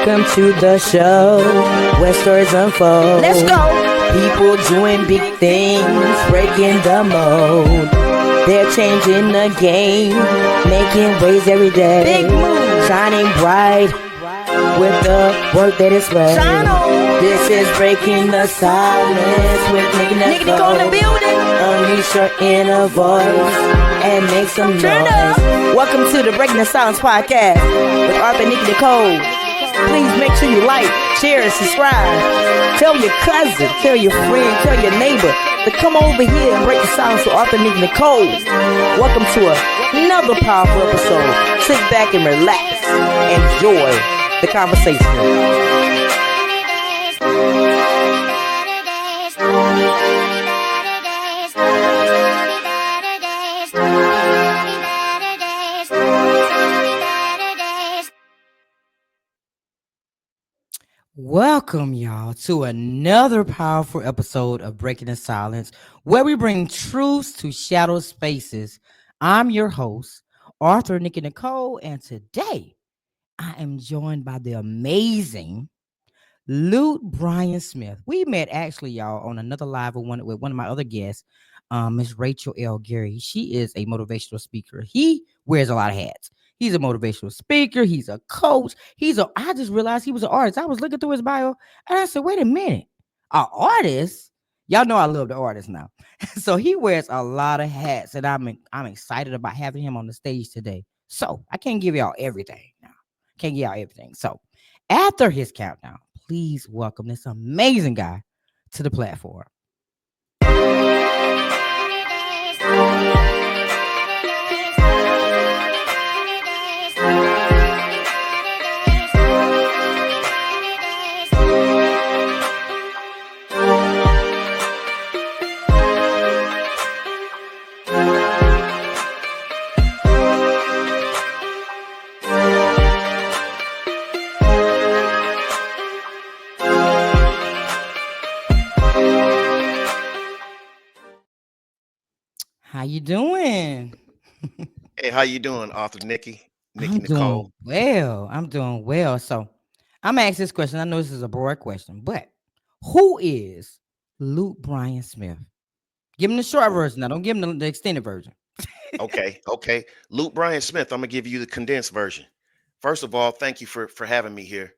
Welcome to the show where stories unfold. Let's go. People doing big things, breaking the mold. They're changing the game, making waves every day. Big move. Shining bright with the work that is right. Shine on. This is Breaking the Silence with Nikki Nikki Nicole in the building. Unleash your inner voice and make some Turn noise. up. Welcome to the Breaking the Silence podcast with Author Nikki Nicole. Please make sure you like, share, and subscribe. Tell your cousin, tell your friend, tell your neighbor to come over here and break the silence with Author Nikki Nicole. Welcome to another powerful episode. Sit back and relax. Enjoy the conversation. Welcome, y'all, to another powerful episode of Breaking the Silence, where we bring truths to shadow spaces. I'm your host, Author Nikki Nicole, and today I am joined by the amazing Loot Bryon Smith. We met actually, y'all, on another live with one of my other guests, Miss Rachel L. Gary. She is a motivational speaker. He wears a lot of hats. He's a motivational speaker. He's a coach. I just realized he was an artist. I was looking through his bio and I said, wait a minute, an artist? Y'all know I love the artist now. So he wears a lot of hats, and I'm excited about having him on the stage today. So I can't give y'all everything now. Can't give y'all everything. So after his countdown, please welcome this amazing guy to the platform. How you doing? Hey, how you doing, Author Nikki I'm Nicole? doing well. So I'm gonna ask this question. I know this is a broad question, but who is Loot Bryon Smith? Give him the short version. Now, don't give him the extended version. Okay. Loot Bryon Smith. I'm gonna give you the condensed version. First of all, thank you for having me here.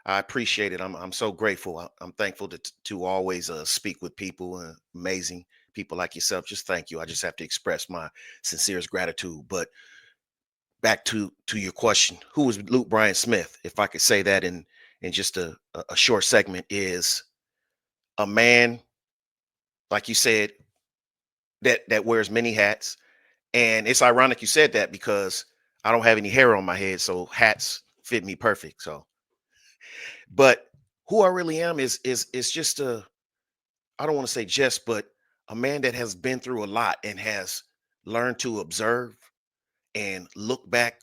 I appreciate it. I'm so grateful. I'm thankful to always speak with people, amazing people like yourself. Just thank you. I just have to express my sincerest gratitude. But back to your question, who is Loot Bryon Smith? If I could say that in just a short segment, is a man, like you said, that wears many hats. And it's ironic you said that because I don't have any hair on my head, so hats fit me perfect. So, but who I really am is just I don't want to say just, but a man that has been through a lot and has learned to observe and look back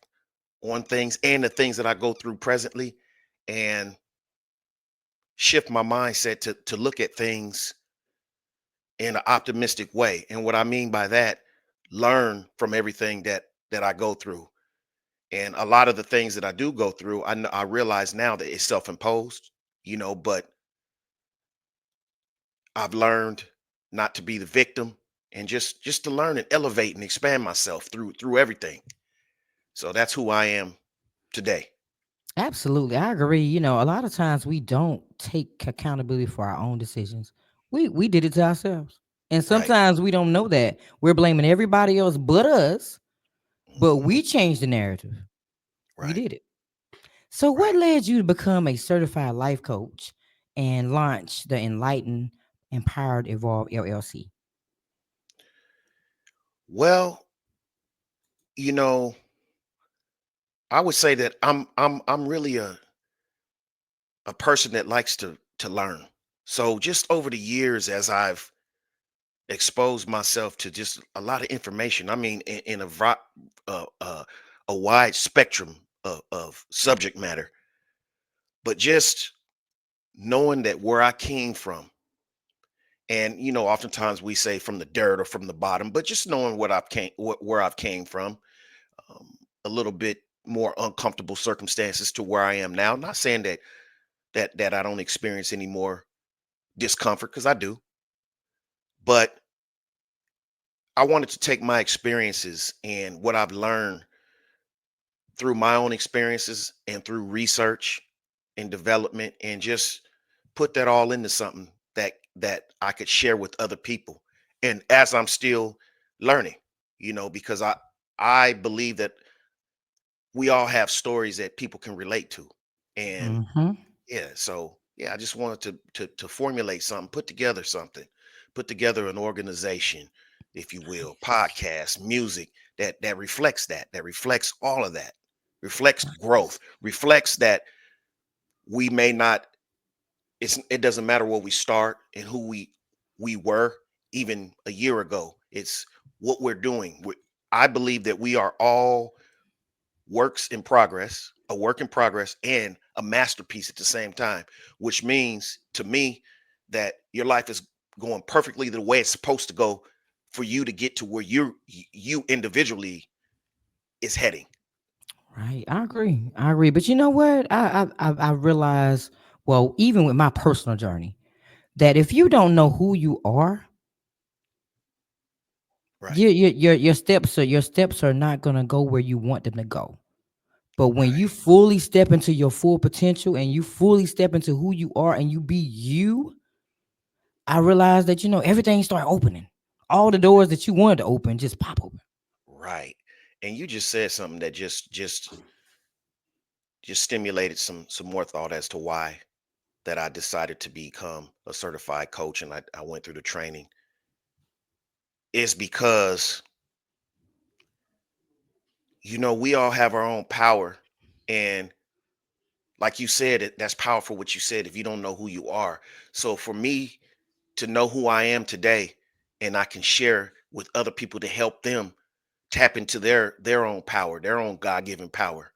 on things and the things that I go through presently and shift my mindset to look at things in an optimistic way. And what I mean by that, learn from everything that I go through. And a lot of the things that I do go through, I realize now that it's self-imposed, but I've learned not to be the victim and just to learn and elevate and expand myself through everything. So that's who I am today. Absolutely, I agree. A lot of times we don't take accountability for our own decisions. We did it to ourselves, and Right. sometimes we don't know that we're blaming everybody else but us. But Mhm. we changed the narrative. We Right. did it. So, what Right. led you to become a certified life coach and launch the Enlightened Empowered Evolved LLC? Well, you know, I would say that I'm really a person that likes to learn. So just over the years, as I've exposed myself to just a lot of information, I mean, in a wide spectrum of subject matter, but just knowing that where I came from, and oftentimes we say from the dirt or from the bottom, but just knowing where I've came from, a little bit. more uncomfortable circumstances to where I am now. Not saying that I don't experience any more discomfort, because I do, but I wanted to take my experiences and what I've learned through my own experiences and through research and development, and just put that all into something that I could share with other people. And as I'm still learning, because I believe that we all have stories that people can relate to. And Mm-hmm. yeah, so yeah, I just wanted to formulate something, put together an organization, if you will, podcast, music that reflects all of that, reflects growth, reflects that we may not. It doesn't matter where we start and who we were even a year ago. It's what we're doing. I believe that we are all works in progress, a work in progress, and a masterpiece at the same time, which means to me that your life is going perfectly the way it's supposed to go for you to get to where you individually is heading. Right. I agree. I agree. But you know what? I realize, well, even with my personal journey, that if you don't know who you are, Right, your steps are not gonna go where you want them to go. But when right, you fully step into your full potential and you fully step into who you are and you be you, I realize that everything start opening. All the doors that you wanted to open just pop open. right. And you just said something that just stimulated some more thought as to why that I decided to become a certified coach, and I went through the training, is because we all have our own power. And like you said, that's powerful what you said, if you don't know who you are. So for me to know who I am today, and I can share with other people to help them tap into their own power, their own God-given power,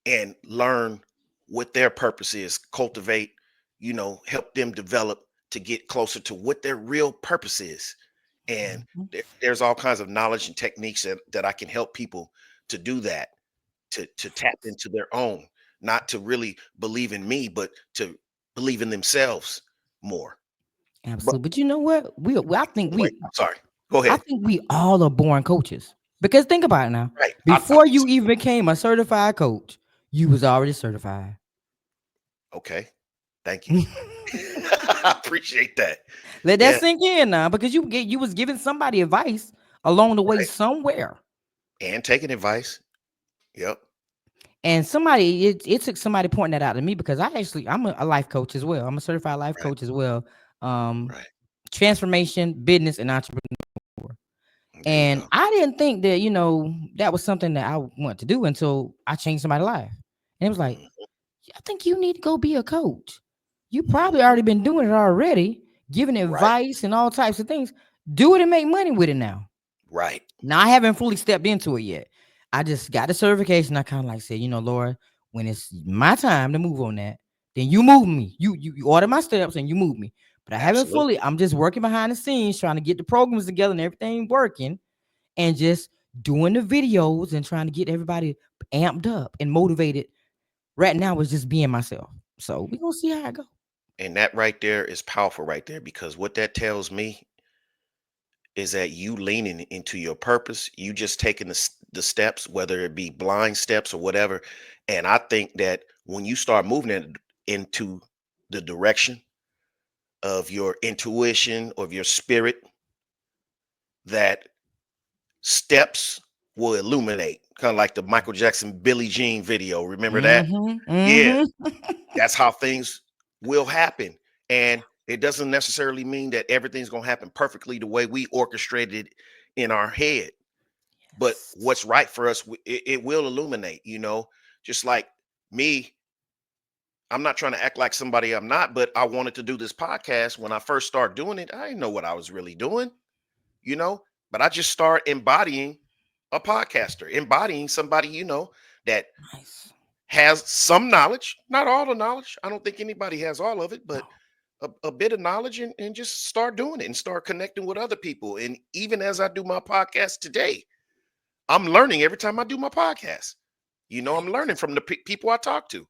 and learn what their purpose is, cultivate, help them develop to get closer to what their real purpose is. And Mhm. there's all kinds of knowledge and techniques that I can help people to do that, to tap into their own, not to really believe in me, but to believe in themselves more. But Absolutely. But you know what? I think wait, I'm sorry. Go I ahead. think we all are born coaches. Because think about it now. Right. I Before you even became a certified coach, you was already certified. okay. Thank you. I appreciate that. Let that Yeah. sink in now, because you was giving somebody advice along the way Right. somewhere. And taking advice. Yep. And it took somebody pointing that out to me, because I'm a life coach as well. I'm a certified life Right. coach as well. Um, Right. Transformation, business, and entrepreneur. There you go. And I didn't think that, that was something that I want to do until I changed somebody's life. And it was like, Mhm, I think you need to go be a coach. You probably mhm. already been doing it already, giving Right. advice and all types of things. Do it and make money with it now. Right. Now I haven't fully stepped into it yet. I just got the certification. I kind of like said, Lord, when it's my time to move on that, then you move me. You order my steps and you move me. But I haven't Absolutely. fully. I'm just working behind the scenes, trying to get the programs together and everything working, and just doing the videos and trying to get everybody amped up and motivated. Right now is just being myself. So we gonna see how I go. And that right there is powerful right there, because what that tells me is that you leaning into your purpose, you just taking the steps, whether it be blind steps or whatever. And I think that when you start moving into the direction of your intuition, of your spirit, that steps will illuminate, kind of like the Michael Jackson Billie Jean video. Remember that? Mm-hmm. Yeah, Mm-hmm. that's how things will happen. And it doesn't necessarily mean that everything's going to happen perfectly the way we orchestrated it in our head. But what's right for us, it will illuminate, just like me. I'm not trying to act like somebody I'm not, but I wanted to do this podcast. When I first started doing it, I didn't know what I was really doing, you know, but I just start embodying a podcaster, embodying somebody, that Nice. has some knowledge, not all the knowledge. I don't think anybody has all of it, No. but a bit of knowledge, and just start doing it and start connecting with other people. And even as I do my podcast today, I'm learning every time I do my podcast. I'm learning from the people I talk to.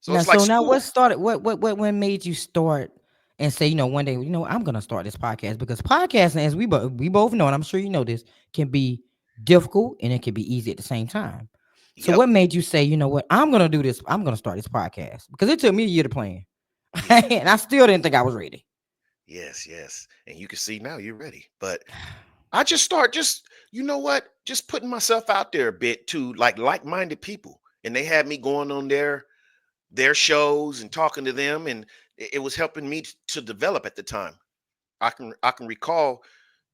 So Now, it's like so now what school. started? What made you start and say, one day, I'm gonna start this podcast? Because podcasting, as we both know, and I'm sure you know this, can be difficult and it can be easy at the same time. So, Yep. what made you say, you know what, I'm gonna do this? I'm gonna start this podcast because it took me a year to plan, Yeah. and I still didn't think I was ready. Yes, yes. And you can see now you're ready. But I just start just, you know what? Just putting myself out there a bit to like-minded people. And they had me going on their shows and talking to them. And it was helping me to develop at the time. I can recall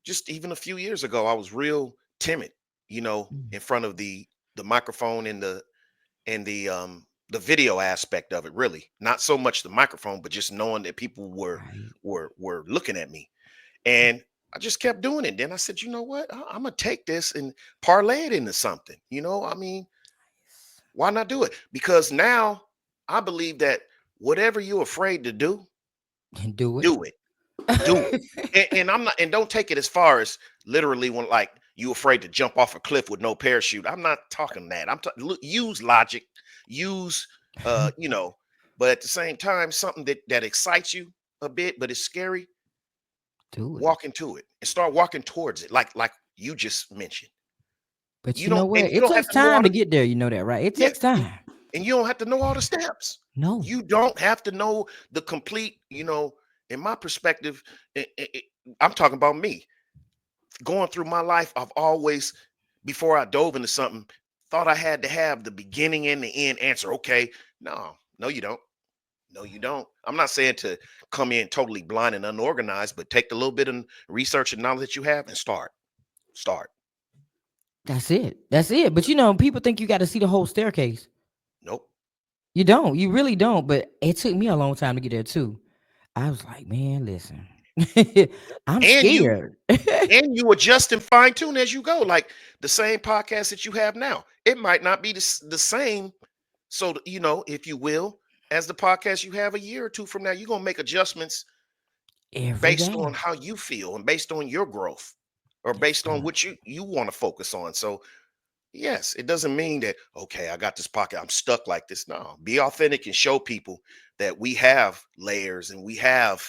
just even a few years ago, I was real timid, Mm. in front of the microphone and the video aspect of it, really. Not so much the microphone, but just knowing that people were Right. were looking at me. And I just kept doing it. Then I said, you know what? I'm gonna take this and parlay it into something. I mean, why not do it? Because now I believe that whatever you're afraid to And do it. do it. Do it. And I'm not, and don't take it as far as literally when like you afraid to jump off a cliff with no parachute. I'm not talking that. I'm talking use logic, use but at the same time, something that excites you a bit, but it's scary. Do it. Walk into it and start walking towards it, like you just mentioned. But You you know don't, and what? you It don't have takes to know all time to the get there. You know that, right? It yeah, takes time. and you don't have to know all the steps. No. You don't have to know the complete. In my perspective, I'm talking about me going through my life. I've always, before I dove into something, thought I had to have the beginning and the end answer. Okay, no, you don't. No, you don't. I'm not saying to come in totally blind and unorganized, but take the little bit of research and knowledge that you have and start. Start. That's it. That's it. But people think you got to see the whole staircase. Nope. You don't. You really don't. But it took me a long time to get there too. I was like, man, listen, I'm And you scared. and you adjust and fine tune as you go. Like the same podcast that you have now, it might not be the same. So if you will, as the podcast you have a year or two from now, you're gonna make adjustments Every based on day. how you feel and based on your growth, or Yes, based on sir. what you want to focus on. So yes, it doesn't mean that, okay, I got this pocket, I'm stuck like this. No, be authentic and show people that we have layers and we have,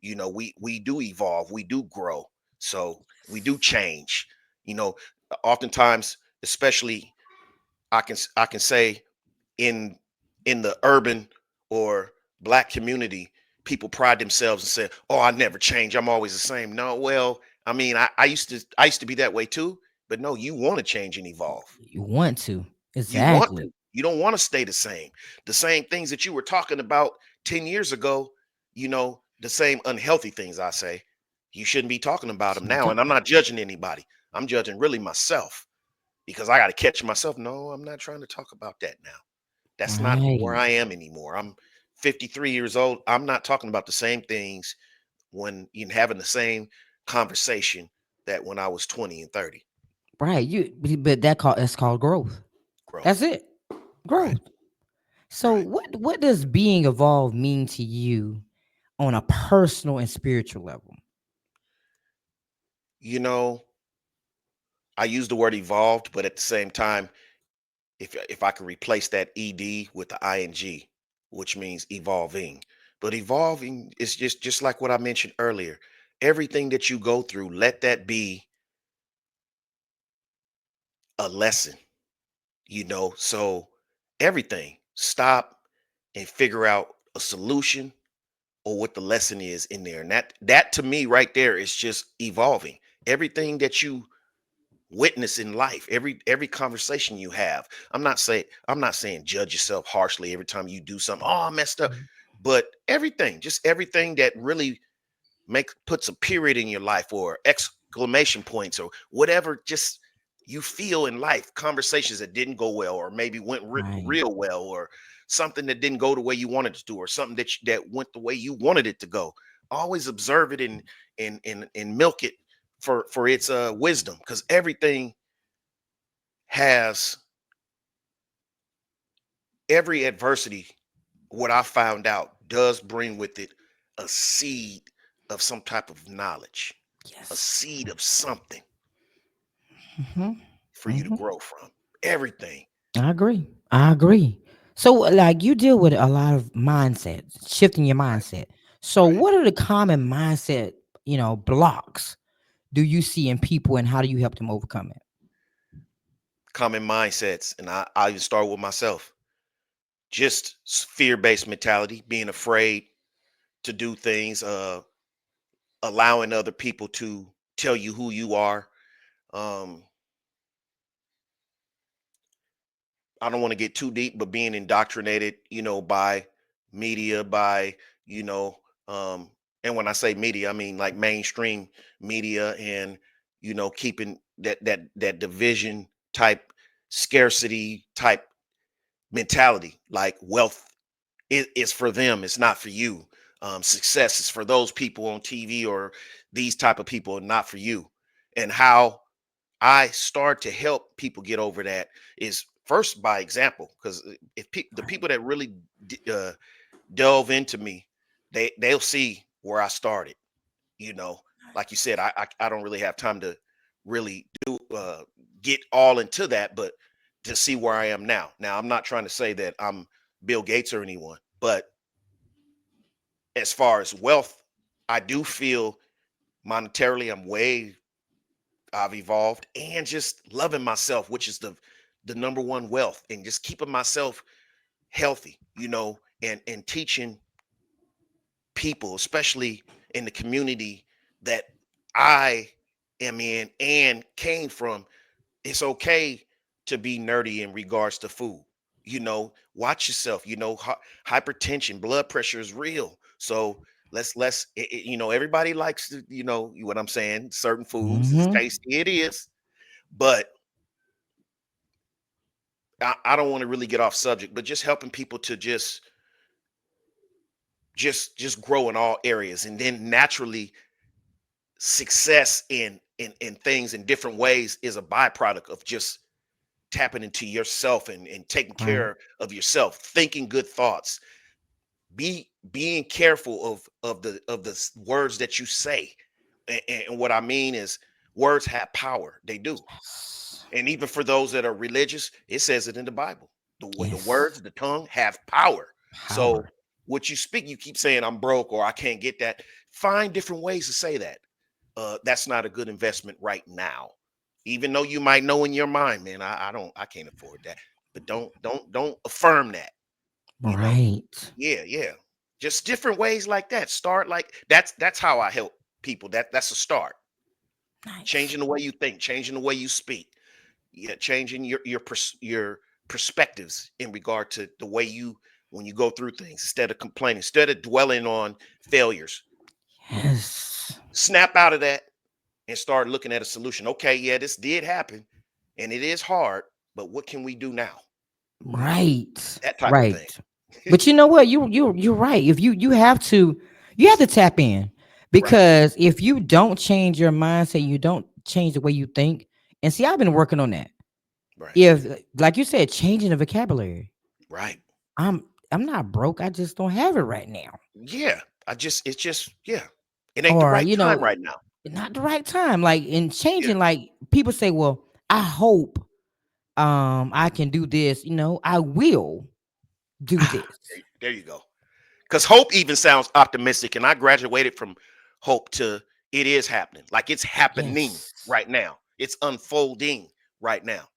we do evolve, we do grow. So we do change. You know, Oftentimes, especially I can say in the urban or black community, people pride themselves and say, "Oh, I never change. I'm always the same." No, well, I mean, I used to be that way too, but no, you want to change and evolve. You want to. You want Exactly. to. You don't want to stay the same. The same things that you were talking about 10 years ago, the same unhealthy things I say, you shouldn't be talking about them Should be now. And I'm talking. not judging anybody. I'm judging really myself because I got to catch myself. No, I'm not trying to talk about that now. That's not where Right. I am anymore. I'm 53 years old. I'm not talking about the same things when you're having the same conversation that when I was 20 and 30. Right. But that's called growth. That's Growth. it. Right. Growth. So Right. what does being evolved mean to you on a personal and spiritual level? You know, I use the word evolved, but at the same time, if I could replace that ed with the ing, which means evolving. But evolving is just like what I mentioned earlier. Everything that you go through, let that be a lesson, So everything, stop and figure out a solution or what the lesson is in there. And that to me right there is just evolving. Everything that you witness in life, every conversation you have. I'm not saying judge yourself harshly every time you do something. Oh, I messed up. Mhm. But everything, just everything that really puts a period in your life or exclamation points or whatever just you feel in life, conversations that didn't go well or maybe went Right. real well, or something that didn't go the way you wanted to do, or something that went the way you wanted it to go. Always observe it and milk it for its wisdom, because everything has, every adversity, what I found out, does bring with it a seed of some type of knowledge, a Yes. seed of something Hmm. for you to Hmm. grow from. Everything. I agree. I agree. So, like, you deal with a lot of mindset, shifting your Right. mindset. So, Right. what are the common mindset, blocks do you see in people, and how do you help them overcome it? Common mindsets, and I even start with myself. Just fear-based mentality, being afraid to do things, allowing other people to tell you who you are. Um, I don't want to get too deep, but being indoctrinated, by media, by, you know, um, and when I say media, I mean like mainstream media, and keeping that division type, scarcity type mentality, like wealth is for them, it's not for you. Success is for those people on TV, or these type of people, and not for you. And how I start to help people get over that is first by example, because if the Right. people that really delve into me, they'll see where I started. You know, like you said, I don't really have time to really get all into that, but to see where I am now. Now, I'm not trying to say that I'm Bill Gates or anyone, but as far as wealth, I do feel monetarily I've evolved, and just loving myself, which is the number one wealth, and just keeping myself healthy, and teaching people, especially in the community that I am in and came from. It's okay to be nerdy in regards to food. Watch yourself. Hypertension, blood pressure is real. So everybody likes to, what I'm saying. Certain foods is Mm-hmm. tasty. It is, but I don't want to really get off subject. But just helping people to just grow in all areas, and then naturally success in things in different ways is a byproduct of just tapping into yourself, and taking Right. care of yourself, thinking good thoughts, being careful of the words that you say. And what I mean is, words have power. They do. Yes. And even for those that are religious, it says it in the Bible. The Yes. words, the tongue have power. So Power. what you speak, you keep saying I'm broke, or I can't get that. Find different ways to say that. That's not a good investment right now. Even though you might know in your mind, man, I can't afford that. But don't affirm that, you know. Right. Yeah, yeah. Just different ways like that. Start like that's how I help people. That's a start. Nice. Changing the way you think, changing the way you speak. Yeah, changing your perspectives in regard to the way you when you go through things, instead of complaining, instead of dwelling on failures. Yes. Snap out of that and start looking at a solution. Okay, yeah, this did happen and it is hard, but what can we do now? Right. That type of thing. Right. But you know what? You're right. If you have to tap in, Right, because if you don't change your mindset, you don't change the way you think. And see, I've been working on that. right, If, like you said, changing the vocabulary. right. I'm I'm not broke. I just don't have it right now. Yeah. It's just, yeah. It ain't the Or, right time right now. not the right time. Like, in Yeah. changing, like, people say, well, I hope I can do this, I will do Ah, this. there you go. Because hope even sounds optimistic. And I graduated from hope to it is happening. Like it's happening Yes. right now. It's unfolding right now.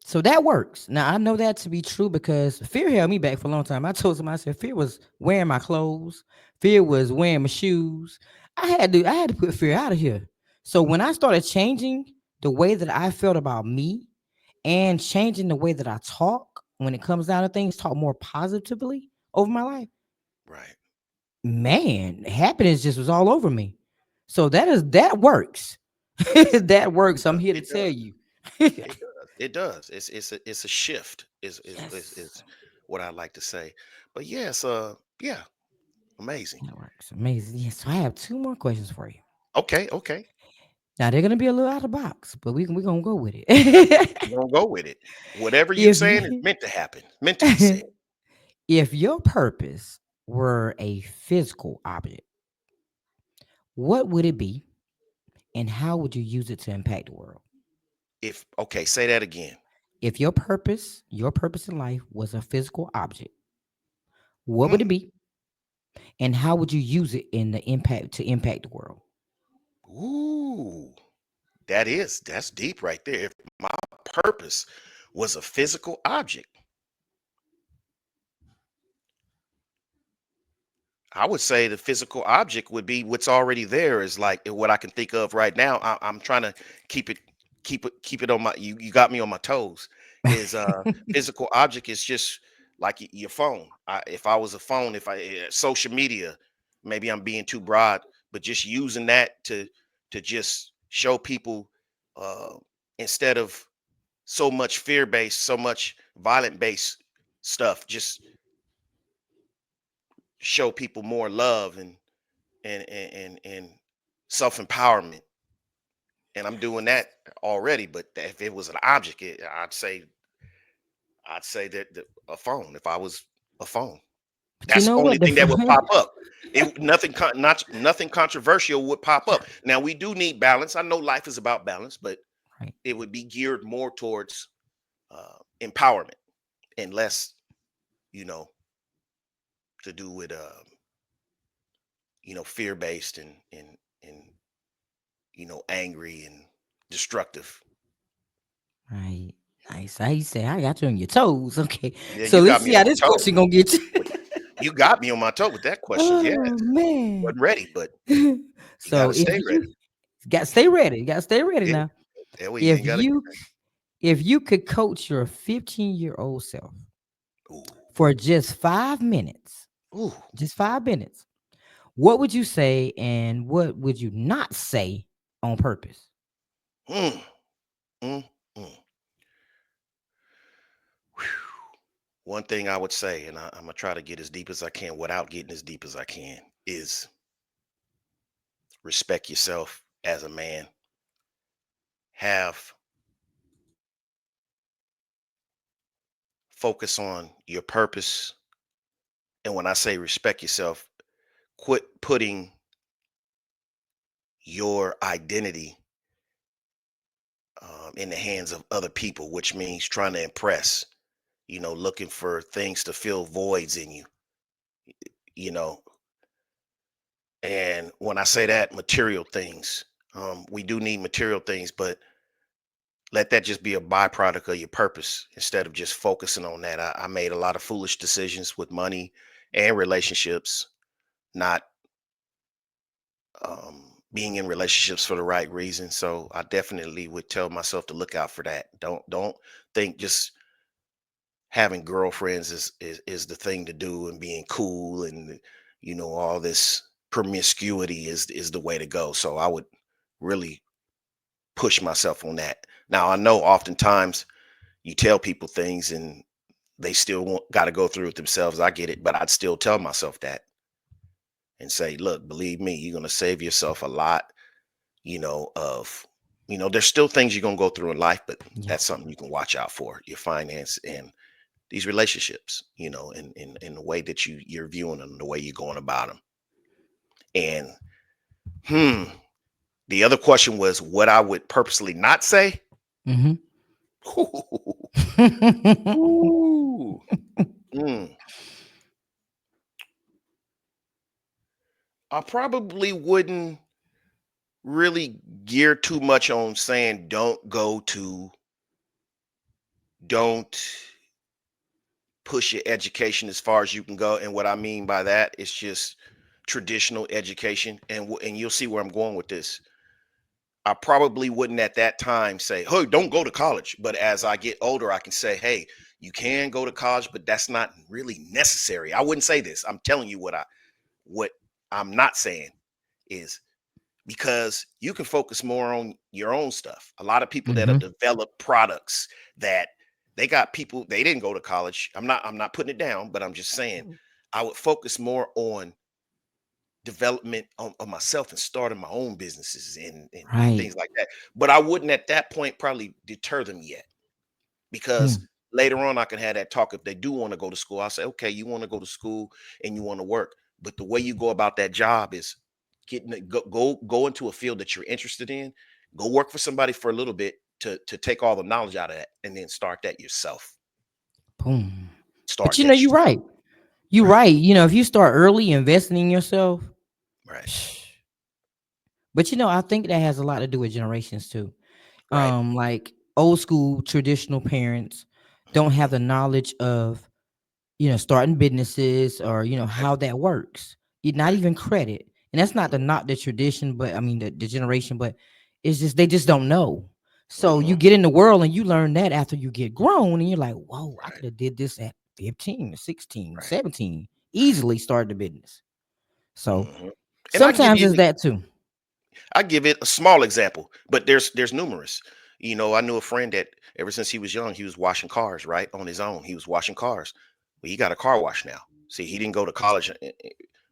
So that works. Now I know that to be true because fear held me back for a long time. I told somebody, I said, fear was wearing my clothes, fear was wearing my shoes. I had to put fear out of here. So when I started changing the way that I felt about me, and changing the way that I talk when it comes down to things, talk more positively over my life, Right. man, happiness just was all over me. So that works. That It works. I'm does. here to It tell does. you. It does. It does. It's a shift Yes, is what I like to say. But yes, yeah, amazing. that works. Amazing. Yes. So I have two more questions for you. Okay, okay. Now they're gonna be a little out of the box, but we're gonna go with it. We're gonna go with it. Whatever you if saying is you meant to happen, meant to be said. if your purpose were a physical object, what would it be, and how would you use it to impact the world? If okay, say that again. If your purpose in life was a physical object, what would it Mm. be? And how would you use it in the impact to impact the world? Ooh, that's deep right there. If my purpose was a physical object, I would say the physical object would be what's already there is like what I can think of right now. I'm trying to keep it keep it on my you got me on my toes. Is physical object is just like your phone. If I was a phone, if social media, maybe I'm being too broad, but just using that to just show people uh instead of so much fear based, so much violent based stuff, just show people more love and self-empowerment, and I'm doing that already. But if it was an object, I'd say that a phone. If I was a phone, But you that's the know only what? The thing that would pop up. Nothing controversial would pop up. Now we do need balance. I know life is about balance, but right. it would be geared more towards empowerment and less, you know, to do with fear based and angry and destructive. Right. Nice. I say I got you on your toes. Okay. Yeah, So you got let's me see on how my this toe. question gonna get you. With You got me on my toe with that question. Yes, Oh man. wasn't ready, but you got So to if stay ready. you got stay ready, you gotta stay ready Yeah, now. that way you If ain't got to. you if you could coach your 15-year-old self Ooh, for ooh, just 5 minutes, what would you say and what would you not say on purpose? mm, mm, mm. Whew. One thing I would say, and I'm gonna try to get as deep as I can without getting as deep as I can, is respect yourself as a man. Have focus on your purpose, and when I say respect yourself, quit putting your identity in the hands of other people, which means trying to impress, looking for things to fill voids in you, you know. And when I say that, material things, we do need material things, but let that just be a byproduct of your purpose instead of just focusing on that. I made a lot of foolish decisions with money and relationships, not being in relationships for the right reason. So I definitely would tell myself to look out for that. Don't think just having girlfriends is the thing to do and being cool and all this promiscuity is the way to go. So I would really push myself on that. Now I know oftentimes you tell people things and they still got to go through it themselves. I get it, but I'd still tell myself that and say, look, believe me, you're going to save yourself a lot, of there's still things you're going to go through in life, but Yeah. that's something you can watch out for, your finance and these relationships, in the way that you're viewing them, the way you're going about them. And the other question was what I would purposely not say. Mm-hmm. Ooh. Mm. I probably wouldn't really gear too much on saying don't push your education as far as you can go. And what I mean by that is just traditional education. And you'll see where I'm going with this. I probably wouldn't at that time say, "Hey, don't go to college." But as I get older, I can say, "Hey, you can go to college, but that's not really necessary." I wouldn't say this. I'm telling you what I'm not saying is because you can focus more on your own stuff. A lot of people that have Mm-hmm. developed products that they got people they didn't go to college. I'm not putting it down, but I'm just saying I would focus more on development of myself and starting my own businesses and Right. things like that. But I wouldn't at that point probably deter them yet because Hmm. later on I can have that talk if they do want to go to school. I'll say, okay, you want to go to school and you want to work, but the way you go about that job is go into a field that you're interested in. Go work for somebody for a little bit. to take all the knowledge out of that and then start that yourself. Boom. But Start you know, that you're yourself. right. You're Right. right. You know, if you start early investing in yourself, Right. but you know, I think that has a lot to do with generations too. Right. Like old school traditional parents don't Hmm. have the knowledge of, you know, starting businesses or, you know, Right. how that works. Not Right. even credit. And that's not the not the tradition, but I mean the generation, but it's just they just don't know. So Hmm. you get in the world and you learn that after you get grown and you're like, whoa, I Right. could have did this at 15, 16, Right. 17, Right. easily started a business. So Hmm. And sometimes it's that too. I give it a small example, but there's numerous. You know, I knew a friend that ever since he was young, he was washing cars, right, on his own. He was washing cars. Well, he got a car wash now. See, he didn't go to college,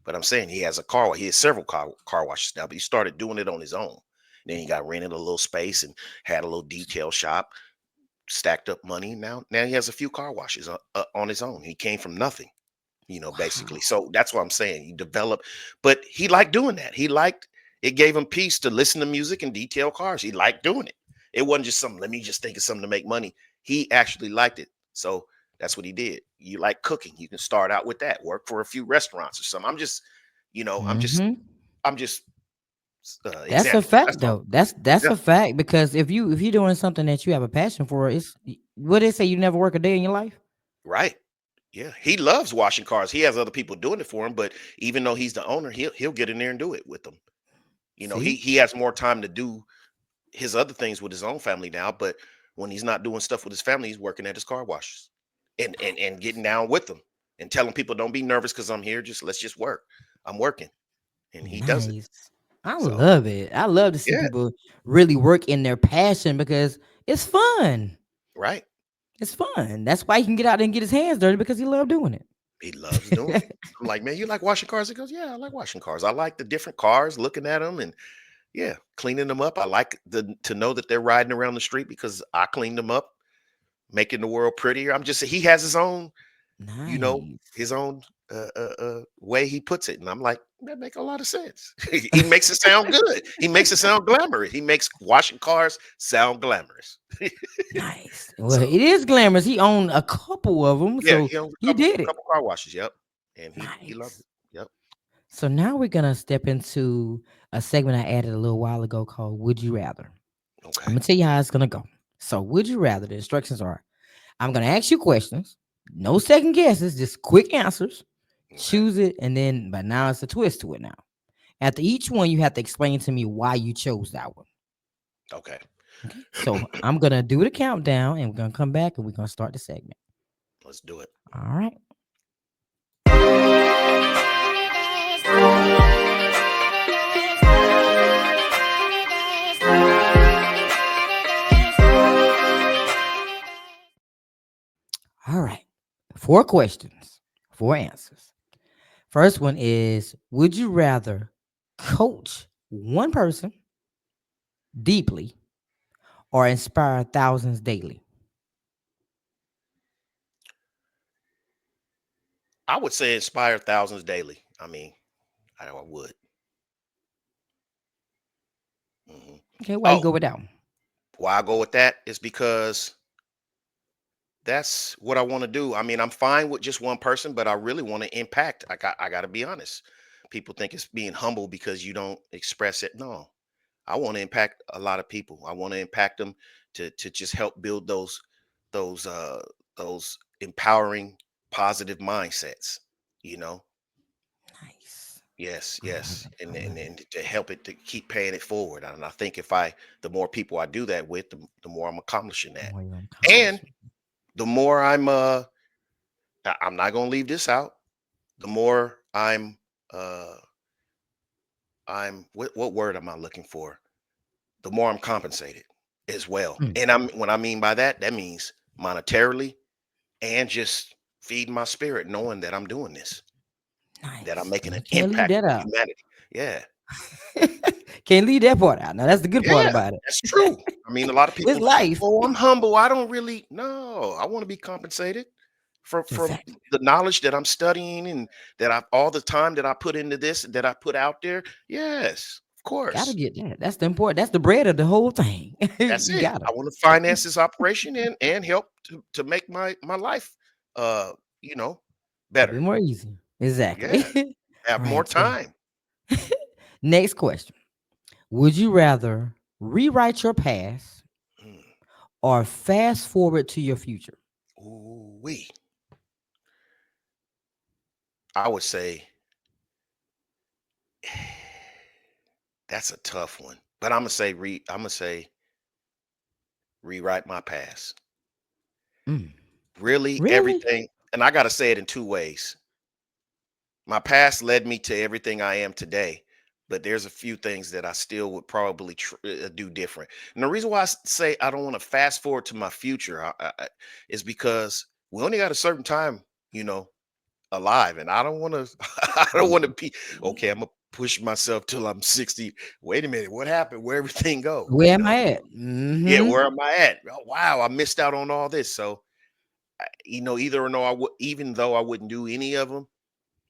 but I'm saying he has a car. He has several car washes now, but he started doing it on his own. Then he got rented a little space and had a little detail shop, stacked up money. Now he has a few car washes on his own. He came from nothing, basically. Wow. So that's what I'm saying. You develop, but he liked doing that. He liked it, gave him peace to listen to music and detail cars. He liked doing it. It wasn't just something, let me just think of something to make money. He actually liked it. So that's what he did. You like cooking, you can start out with that, work for a few restaurants or something. I'm just, you know, I'm just, Hmm. I'm just That's a example. That's fact all. though. That's Yeah. a fact because if you're doing something that you have a passion for, it's what they say you never work a day in your life. Right. Yeah. He loves washing cars. He has other people doing it for him, but even though he's the owner, he'll get in there and do it with them. He See? he has more time to do his other things with his own family now, but when he's not doing stuff with his family, he's working at his car washes and getting down with them and telling people, don't be nervous because I'm here. Just let's just work. I'm working. And he does it. Nice. I So love it. I love to see yeah, people really work in their passion because it's fun. right. It's fun. That's why he can get out there and get his hands dirty because he love doing He loves doing it. it. I'm like, man, you like washing cars? He goes, yeah, I like washing cars. I like the different cars, looking at them and yeah, cleaning them up. I like to know that they're riding around the street because I cleaned them up, making the world prettier. I'm just he has his own his Nice. own way he puts it. And I'm like, that make a lot of sense. He makes it sound good. He makes it sound glamorous. He makes washing cars sound glamorous. Nice. Well, it So is glamorous. He owned a couple of them, yeah, so he owns a he couple did it. couple car washes. Yep. And he loves Nice. it. Yep. So now we're gonna step into a segment I added a little while ago called "Would You Rather." I'm Okay. gonna tell you how it's gonna go. So, would you rather? The instructions are: I'm gonna ask you questions, no second guesses, just quick answers. Okay. Choose it, and then, but now it's a twist to it. Now, after each one, you have to explain to me why you chose that one. Okay. Okay. So I'm gonna do the countdown, and we're gonna come back, and we're gonna start the segment. Let's do it. All right. All right. Four questions, four answers. First one is: would you rather coach one person deeply or inspire thousands daily? I would say inspire thousands daily. I mean, I would. Hmm. Okay, why you Oh, go with that one? why I go with that is because that's what I want to do. I mean, I'm fine with just one person, but I really want to impact. I got to be honest. People think it's being humble because you don't express it. No, I want to impact a lot of people. I want to impact them to just help build those those empowering positive mindsets, you know. Nice. Yes, I love yes. it. I And love it. and to help it to keep paying it forward. And I think if I the more people I do that with, the more I'm accomplishing that. More you And accomplish. the more I'm not gonna leave this out. The more uh I'm what word am I looking for? The more I'm compensated as well. Mm, And I'm what I mean by that, that means monetarily and just feeding my spirit, knowing that I'm doing this, that I'm nice. making an You can't leave impact that on out. humanity. Yeah. Can't leave that part out. Now that's the good part Yeah, about it. that's true. I mean, a lot of It's people, life. oh, I'm humble. I don't really no, I want to be compensated from Exactly. the knowledge that I'm studying and that I all the time that I put into this, that I put out there. Yes, of Gotta course. get that. That's the important. That's the bread of the whole thing. That's You it. gotta. I want to finance this operation and help to make my life uh you know A bit better. more easy. Exactly. Yeah. Have more Right. So time. next question. Would you rather rewrite your past Mm. or fast forward to your future? Ooh wee. I would say that's a tough one. But I'm gonna say rewrite my past. Mm, Really really? everything, and I gotta say it in two ways. My past led me to everything I am today, but there's a few things that I still would probably do different. And the reason why say I don't want to fast forward to my future is because we only got a certain time, you know, alive, and I don't want to. I don't want to be okay. I'm gonna push myself till I'm 60. Wait a minute, what happened? Where everything go? Where am I at? Yeah, Mm-hmm. where am I at? Oh, wow, I missed out on all this. So, either or no, I would, even though I wouldn't do any of them,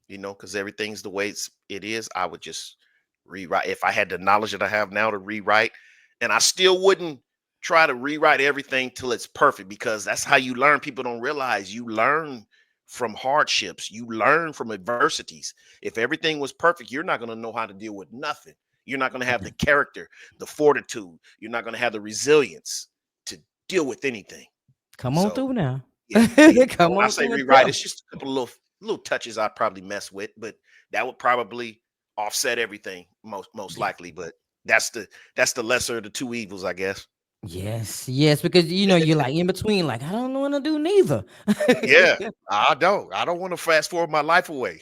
because everything's the way it is, I would just rewrite. If I had the knowledge that I have now to rewrite, and I still wouldn't try to rewrite everything till it's perfect, because that's how you learn. People don't realize you learn from hardships, you learn from adversities. If everything was perfect, you're not going to know how to deal with nothing. You're not going to have the character, the fortitude, you're not going to have the resilience to deal with anything. Come on So through now. yeah, Come when I on say through and rewrite, tell. it's just a couple of little touches I'd probably mess with, but that would probably offset everything most Yeah. likely. But that's the lesser of the two evils, I guess. Yes, yes, because you're like in between, like I don't want to do neither. Yeah, I don't want to fast forward my life away.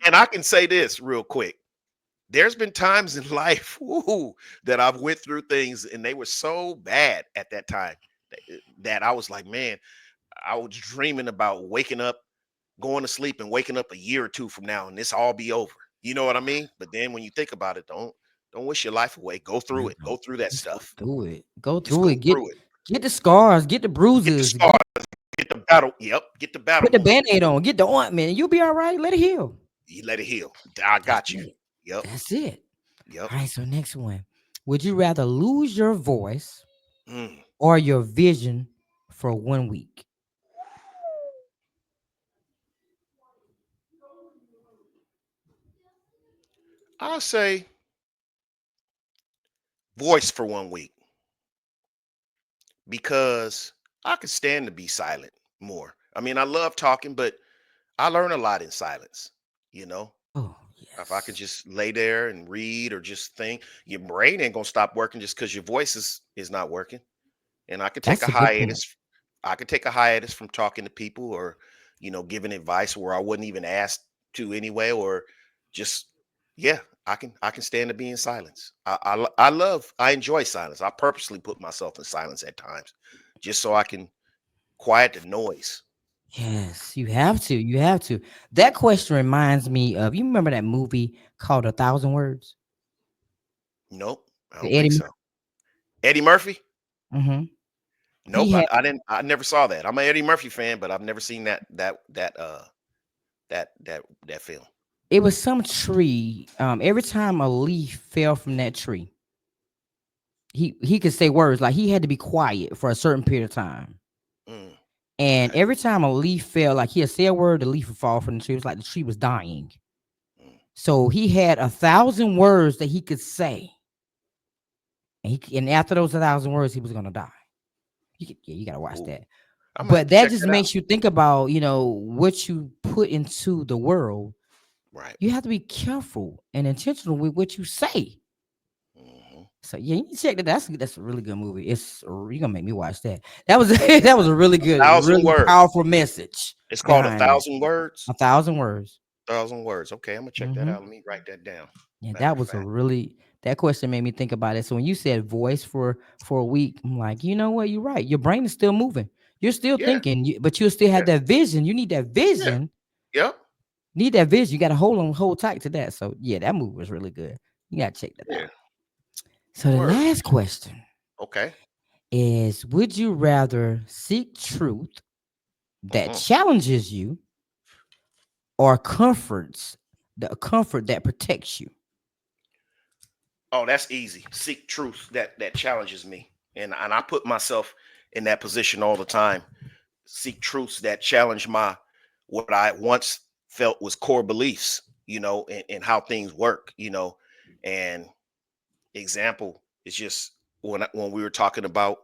And I can say this real quick. There's been times in life that I've went through things and they were so bad at that time that I was like, man, I was dreaming about waking up, going to sleep and waking up a year or two from now and this all be over. You know what I mean? But then when you think about it, don't wish your life away. Go through No, it. Go through that just go stuff. through it. Go Just through go it. Get through it. get the scars, get the Get the bruises, scar, get the battle. Yep, get the battle put the mark. band-aid on, get the ointment, and you'll be all right. Let it heal. You let it heal. I That's got you. it. Yep. That's it. Yep. All right, so next one. Would you rather lose your voice Mm. or your vision for 1 week? I'll say voice for 1 week because I could stand to be silent more. I mean, I love talking, but I learn a lot in silence, you know? Oh, If I could yes. just lay there and read or just think, your brain ain't gonna stop working just because your voice is not working. And I could take a That's a good point. hiatus. I could take a hiatus from talking to people or, giving advice where I wouldn't even ask to anyway, or just yeah, I can stand to be in silence. I enjoy silence. I purposely put myself in silence at times, just so I can quiet the noise. Yes, you have to. You have to. That question reminds me of you remember that movie called A Thousand Words? Nope, I The don't think Eddie. so. Eddie Murphy? Mm-hmm. He Nope, I, had I didn't. I never saw that. I'm an Eddie Murphy fan, but I've never seen that film. it was some tree. Every time a leaf fell from that tree, he could say words like he had to be quiet for a certain period of time. Mm, And okay. every time a leaf fell, like he'd say a word, the leaf would fall from the tree. It was like the tree was dying. Mm, So he had 1,000 words that he could say, and after those 1,000 words, he was gonna die. You gotta watch ooh, that. I'm gonna have But to that check just that out. makes you think about, what you put into the world. Right. You have to be careful and intentional with what you say. Hmm. So yeah, you check that. That's a really good movie. You're gonna make me watch that. That was that was a really A good, thousand really words. powerful message It's called a behind that. thousand words. 1,000 words. 1,000 words. Okay, I'm gonna check that Hmm. out. Let me write that down. Yeah, Matter that of was a fact. really that question made me think about it. So when you said voice for a week, I'm like, you know what? You're right. Your brain is still moving. You're still Yeah. thinking, but you still have Yeah. that vision. You need that Yeah. vision. Yep. Need that vision. You got to hold tight to that. So yeah, that movie was really good. You got to check that Yeah. out. So the Word. last question Okay. is: would you rather seek truth that Hmm. challenges you or comfort that protects you? Oh, that's easy. Seek truth that challenges me, and I put myself in that position all the time. Seek truths that challenge my what I once felt was core beliefs, and how things work, and example is just when we were talking about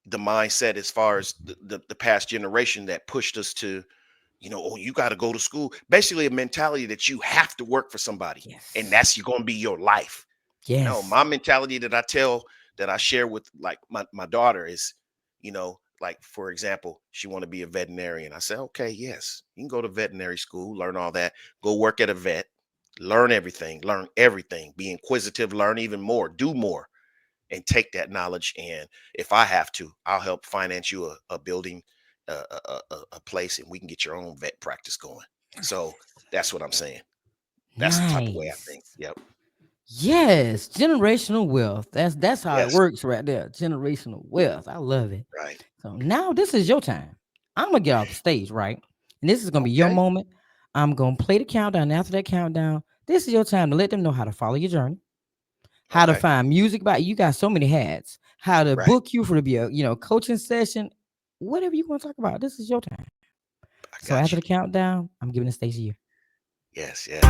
the mindset as far as the past generation that pushed us to, oh, you got to go to school, basically a mentality that you have to work for somebody, and Yes. that's going to be your life. No, Yes. my mentality that I share with like my daughter is, like for example, she want to be a veterinarian. I said, okay, yes, you can go to veterinary school, learn all that, go work at a vet, learn everything, be inquisitive, learn even more, do more, and take that knowledge. And if I have to, I'll help finance you a building, a place, and we can get your own vet practice going. So that's what I'm saying. That's the type of way I Nice. think. Yep. Yes, generational wealth. That's how it Yes. works right there. Generational wealth. I love it. Right. So now this is your time. I'm gonna get off the stage, right? And this is gonna be your Okay. moment. I'm gonna play the countdown. After that countdown, this is your time to let them know how to follow your journey, how to Okay. find music by you. Got so many hats. How to Right. book you for to be a coaching session, whatever you want to talk about. This is your time. I So got after you. the countdown, I'm giving the stage to you. Yes. Yes.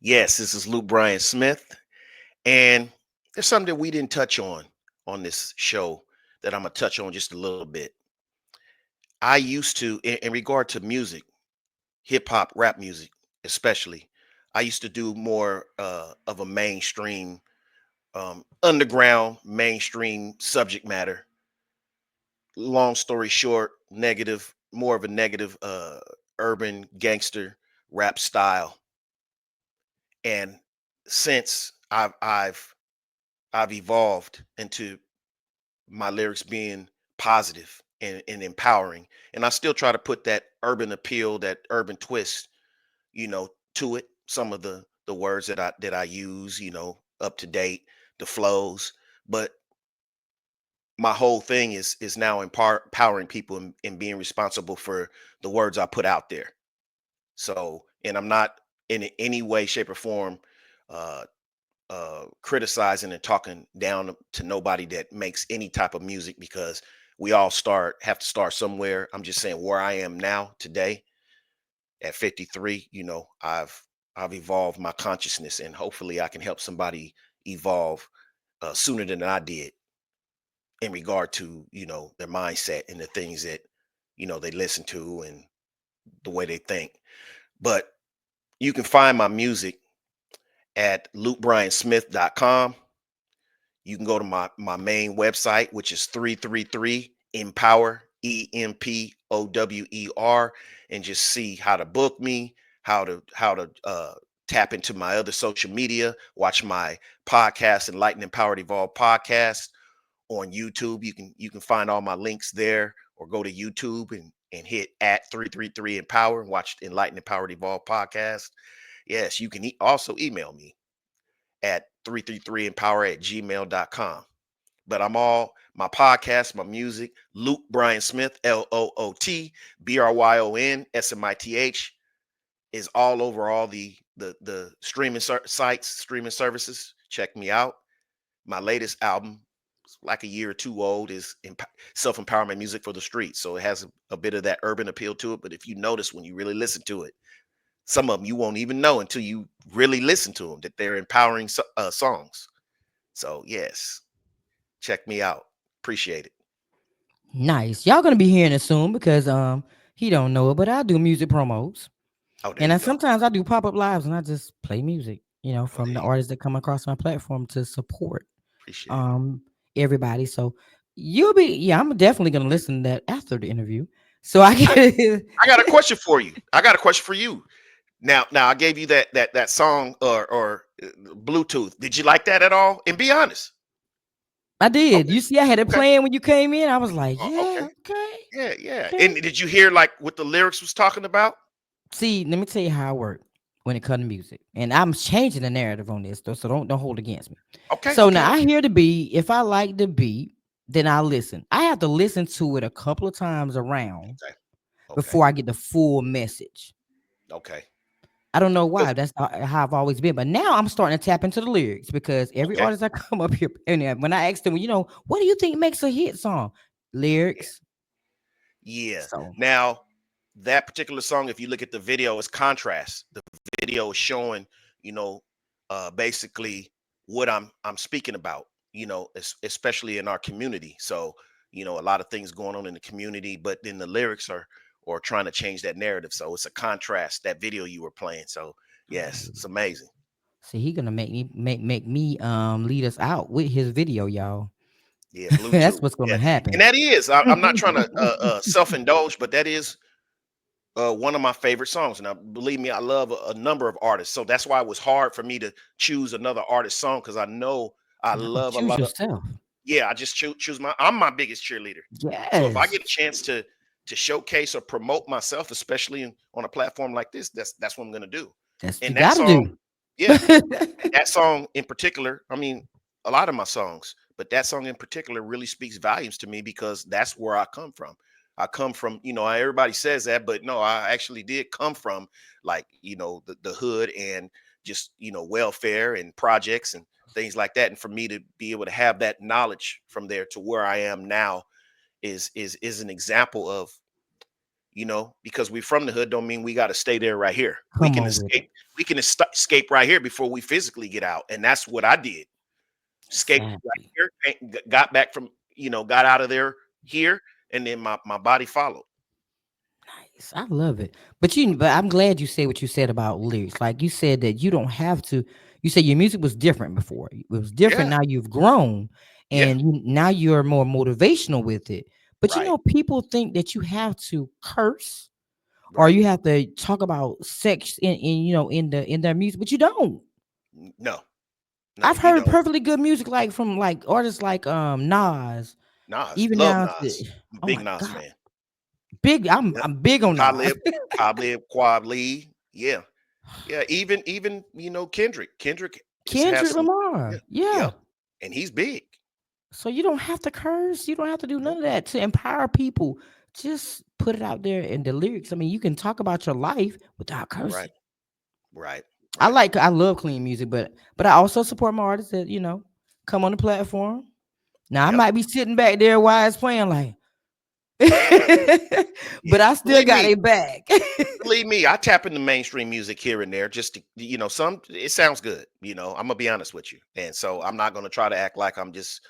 Yes. This is Loot Bryon Smith, and there's something that we didn't touch on this show that I'm gonna touch on just a little bit. I used to, in regard to music, hip hop, rap music, especially. I used to do more of a mainstream, underground, mainstream subject matter. Long story short, negative, more of a negative, urban gangster rap style. And since I've evolved into my lyrics being positive and empowering, and I still try to put that urban appeal, that urban twist, to it. Some of the words that I use, up to date, the flows, but my whole thing is now empowering people and being responsible for the words I put out there. So, and I'm not in any way, shape, or form uh, criticizing and talking down to nobody that makes any type of music, because we all have to start somewhere. I'm just saying where I am now today at 53. I've evolved my consciousness, and hopefully I can help somebody evolve sooner than I did in regard to their mindset and the things that they listen to and the way they think. But you can find my music at lootbryonsmith.com. You can go to my main website, which is 333 Empower, EMPOWER, and just see how to book me, how to tap into my other social media, watch my podcast, Enlightened Empowered Evolved podcast on YouTube. You can find all my links there, or go to YouTube and hit at 333 Empower and watch Enlightened Empowered Evolved podcast. Yes, you can also email me at 333empower@gmail.com. But I'm all my podcast, my music, Loot Bryon Smith, LootBryonsmith, is all over all the streaming sites, streaming services. Check me out. My latest album, like a year or two old, is self-empowerment music for the streets. So it has a bit of that urban appeal to it. But if you notice, when you really listen to it, some of them you won't even know until you really listen to them that they're empowering songs. So yes, check me out. Appreciate it. Nice. Y'all gonna be hearing it soon because he don't know it, but I do music promos. Oh, there And you then go. sometimes I do pop-up lives and I just play music, Oh, from there the you go. artists that come across my platform to support Appreciate it. um everybody. So I'm definitely gonna listen to that after the interview. So I I, can I got a question for you. I got a question for you. Now I gave you that song or Bluetooth. Did you like that at all? And be honest. I did. Okay. You see, I had it Okay. playing when you came in. I was like, Okay. yeah, okay, Yeah. Yeah. okay. And did you hear like what the lyrics was talking about? See, let me tell you how it worked. when it comes to music. And I'm changing the narrative on this though, so don't hold against me. Okay, So okay, now I okay, hear the beat. If I like the beat, then I listen. I have to listen to it a couple of times around okay, okay, before I get the full message. okay. I don't know 'Cause- why. That's how I've always been. But now I'm starting to tap into the lyrics because every okay, artist I come up here, and when I ask them, what do you think makes a hit song? yeah, Lyrics. yeah. So Now, that particular song, if you look at the video, it's contrast. The video is showing, you know, basically what I'm speaking about. Especially in our community. So, a lot of things going on in the community, but then the lyrics are or trying to change that narrative. So it's a contrast. That video you were playing. So yes, it's amazing. see, he gonna make me lead us out with his video, y'all. Yeah, That's Bluetooth. what's Yeah, gonna and happen. that is. I'm not trying to self-indulge, but that is one of my favorite songs. And believe me, I love a number of artists. So that's why it was hard for me to choose another artist song because I know I No, love a choose lot of. yourself. Yeah, I just choose my. I'm my biggest cheerleader. So if I Yes, get a chance to showcase or promote myself, especially on a platform like this, that's what I'm gonna do. that's what you And that gotta song, do. yeah, that song in particular, I mean, a lot of my songs, but that song in particular really speaks volumes to me because that's where I come from. I come from, everybody says that, but no, I actually did come from like, the hood and just, welfare and projects and things like that. And for me to be able to have that knowledge from there to where I am now is an example of, because we're from the hood don't mean we got to stay there right here. We Come can on with it. escape. We can escape right here before we physically get out, and that's what I did. Escaped right Exactly. here, got back from, got out of there here, and then my body followed. Nice. I love it. But I'm glad you said what you said about lyrics. Like you said that you don't have to. You said your music was different before. It was different. Yeah, Now you've grown, yeah, and now you're more motivational with it. But right, people think that you have to curse or right. you have to talk about sex in their music, but you don't. No, no, I've you heard don't. perfectly good music like from like artists like Nas, Nas, even love down to Nas. I'm a oh big my Nas god, fan. big. I'm Yep. I'm big on Nas. Talib, Talib Kweli. Yeah, yeah. Even Kendrick. Kendrick has Kendrick some. Yeah, Lamar, yeah. yep, and he's big. So you don't have to curse. You don't have to do none Nope. of that to empower people. Just put it out there in the lyrics. I mean, you can talk about your life without Right, cursing. right, I right. like. I love clean music, but I also support my artists that come on the platform. Now I Yep. might be sitting back there while it's playing, like, Yeah. but I still Believe got me, a back. believe me, I tap into mainstream music here and there just to, some it sounds good. I'm gonna be honest with you. And so I'm not gonna try to act like I'm just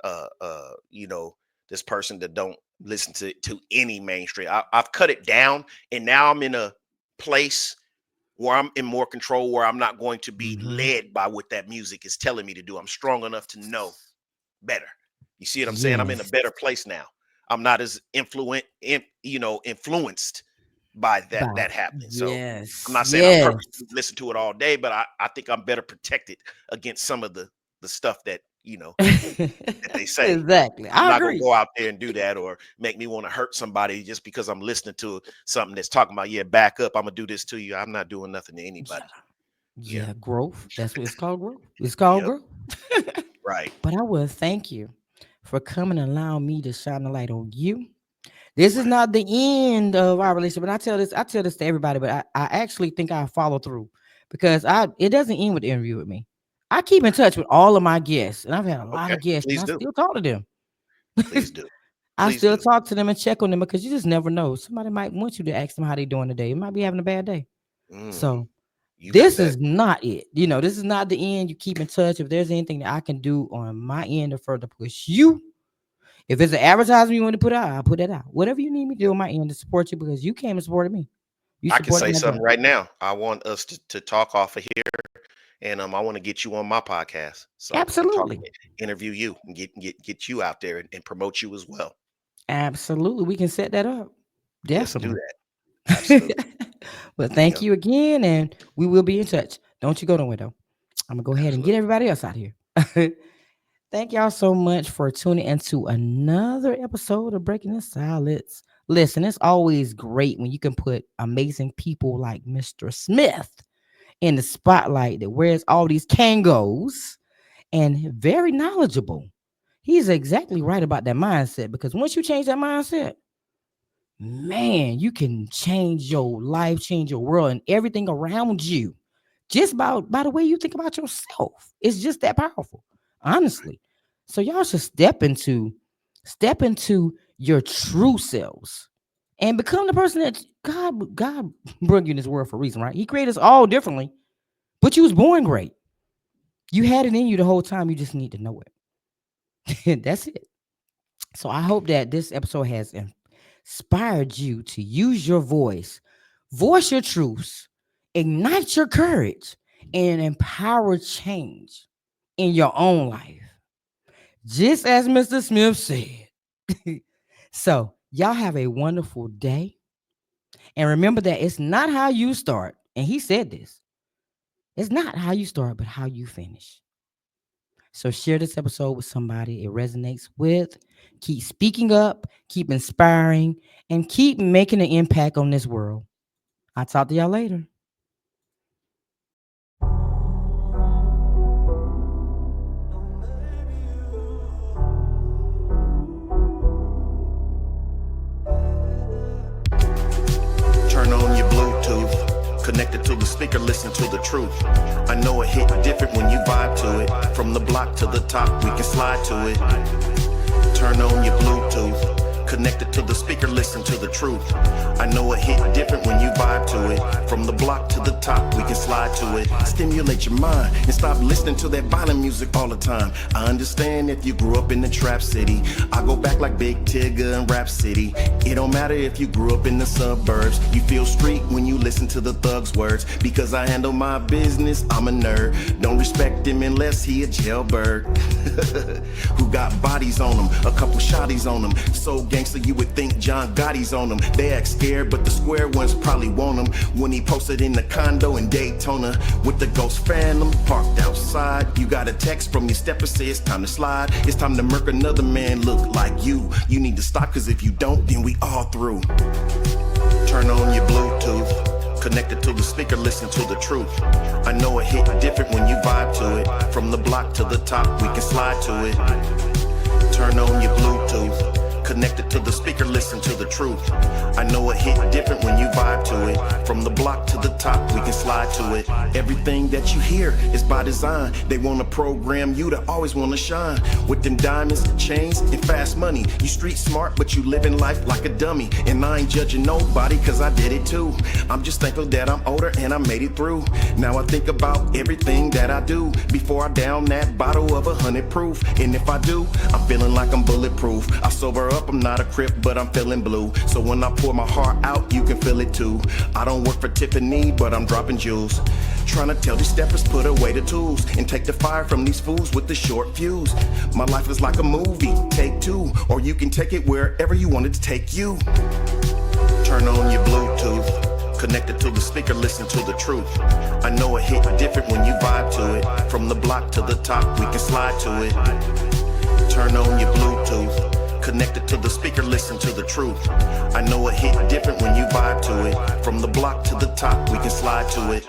uh uh, you know, this person that don't listen to any mainstream. I've cut it down and now I'm in a place where I'm in more control, where I'm not going to be Hmm. led by what that music is telling me to do. I'm strong enough to know better. You see what I'm saying? I'm in a Yes. better place now. I'm not as influenced by that By happening. So I'm yes, not saying I yes. purposely listen to it all day, but I think I'm better protected against some of the stuff that they say. Exactly. I'm I not gonna agree. go out there and do that or make me want to hurt somebody just because I'm listening to something that's talking about, yeah, back up. I'm gonna do this to you. I'm not doing nothing to Yeah. anybody. Yeah. Yeah, growth. That's what it's called, growth. It's called Yep. growth. Right. But I will thank you for coming and allowing me to shine the light on you. This is Right. not the end of our relationship. And I tell this to everybody, but I actually think I follow through because it doesn't end with the interview with me. I keep in Right. touch with all of my guests, and I've had a lot Okay. of guests, and Please I do. still talk to them. Please do. I Please still do. talk to them and check on them because you just never know. Somebody might want you to ask them how they doing today. It might be having a bad day. Mm, So you got this that. is not it. This is not the end. You keep in touch. If there's anything that I can do on my end to further push you, if it's an advertisement you want to put out, I'll put it out. Whatever you need me to do Yep. on my end to support you because you came and supported me. You I can supported say my something journey. right now. I want us to talk off of here, and I want to get you on my podcast so and talk, Absolutely. interview you, and get you out there and promote you as well. Absolutely. We can set that up. Let's do Definitely. that. Absolutely. But thank Yep. you again, and we will be in touch. Don't you go nowhere though. I'm gonna go ahead and get Absolutely. everybody else out here. Thank y'all so much for tuning into another episode of Breaking the Silence. Listen, it's always great when you can put amazing people like Mr. Smith, in the spotlight that wears all these Kangos and very knowledgeable. He's exactly right about that mindset, because once you change that mindset, man, you can change your life, change your world, and everything around you just by the way you think about yourself. It's just that powerful, honestly. So y'all should step into your true selves and become the person that God brought you in this world for a reason, right? He created us all differently, but you was born great. You had it in you the whole time. You just need to know it. That's it. So I hope that this episode has inspired you to use your voice your truths, ignite your courage, and empower change in your own life. Just as Mr. Smith said. So, y'all have a wonderful day. And remember that it's not how you start. And he said this. It's not how you start, but how you finish. So share this episode with somebody it resonates with. Keep speaking up, keep inspiring, and keep making an impact on this world. I'll talk to y'all later. Turn on your Bluetooth, connected to the speaker, listen to the truth. I know it hit different when you vibe to it. From the block to the top, we can slide to it. Turn on your Bluetooth, connected to the speaker, listen to the truth. I know it hit different when you vibe to it. From the block to the top, we can slide to it. Stimulate your mind and stop listening to that violent music all the time. I understand if you grew up in the trap city. I go back like Big Tigger and Rap City. It don't matter if you grew up in the suburbs. You feel street when you listen to the thug's words. Because I handle my business, I'm a nerd. Don't respect him unless he a jailbird. Who got bodies on him, a couple shotties on him. So gangster you would think John Gotti's on him. They act scared, but the square ones probably want him. When he posted in the condo in Daytona with the ghost phantom parked outside. You got a text from your stepper, say it's time to slide. It's time to murk another man look like you. You need to stop, cause if you don't, then we all through. Turn on your Bluetooth, connected to the speaker, listen to the truth. I know it hit different when you vibe to it. From the block to the top, we can slide to it. Turn on your Bluetooth, connected to the speaker, listen to the truth. I know it hit different when you vibe to it. From the block to the top, we can slide to it. Everything that you hear is by design. They want to program you to always want to shine. With them diamonds, chains, and fast money. You street smart, but you living life like a dummy. And I ain't judging nobody, cause I did it too. I'm just thankful that I'm older and I made it through. Now I think about everything that I do before I down that bottle of 100 proof. And if I do, I'm feeling like I'm bulletproof. I sober up, I'm not a crip, but I'm feeling blue. So when I pour my heart out, you can feel it too. I don't work for Tiffany, but I'm dropping jewels. Trying to tell these steppers, put away the tools and take the fire from these fools with the short fuse. My life is like a movie, take two, or you can take it wherever you want it to take you. Turn on your Bluetooth, connected to the speaker, listen to the truth. I know it hit different when you vibe to it. From the block to the top, we can slide to it. Turn on your Bluetooth, connected to the speaker, listen to the truth. I know it hit different when you vibe to it. From the block to the top, we can slide to it.